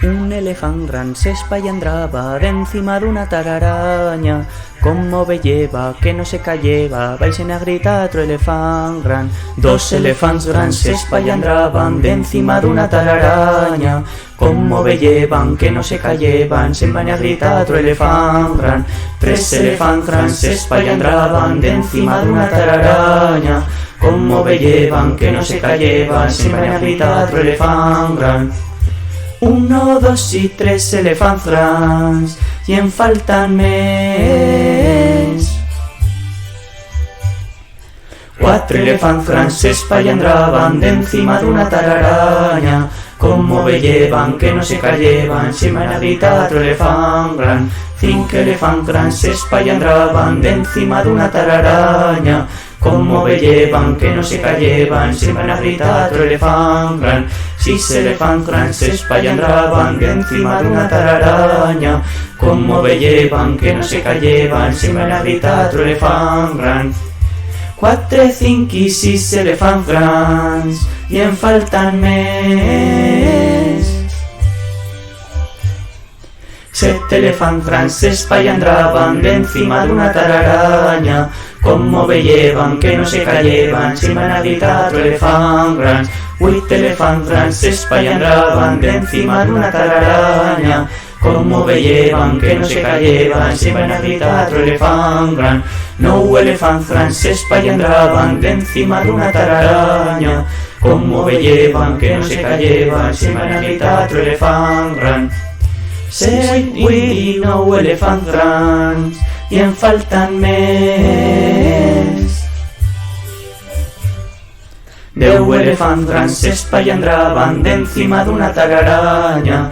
Un elefant gran s'espallandrava d'encima d'una tararanya. Como velleva que no se calleva, baixen a gritar otro elefant gran. Dos elefants grans s'espallandraven d'encima d'una tararanya. Como vellevan que no se callevan, se'n van a gritar otro elefant gran. Tres elefants grans s'espallandraven d'encima d'una tararanya. Como vellevan que no se callevan, se'n van a gritar otro elefant gran. 1, 2 i 3 elefants grans, i en falten més. 4 elefants grans s'espallandraven d'encima d'una tararanya. Como vellevan que no se callevan, se'n van a gritar otro elefant gran. 5 elefants grans s'espallandraven d'encima d'una tararanya. Como vellevan que no se callevan, se'n van a gritar otro elefant gran. 6 elefants grans s'espallandraven d'encima d'una tararanya. Como vellevan que no se callevan, se'n van a gritar otro elefant gran. 4, 5 i 6 elefants grans, i en falten més. 7 elefants grans s'espallandraven d'encima d'una tararanya. Como vellevan que no se callevan, se'n van a gritar otro elefant gran. 8 elefants grans s'espallandraven d'encima d'una tararanya. Como vellevan que no se callevan, se'n van a gritar otro elefant gran. 9 elefants grans s'espallandraven d'encima d'una tararanya. Como vellevan que no se callevan, se'n van a gritar otro elefant gran. 7, 8 i 9 elefants grans, i en falten més. 10 elefants grans s'espallandraven d'encima d'una tararanya.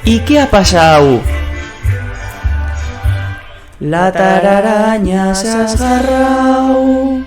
¿Y qué ha pasado? La tararanya s'ha esgarrau.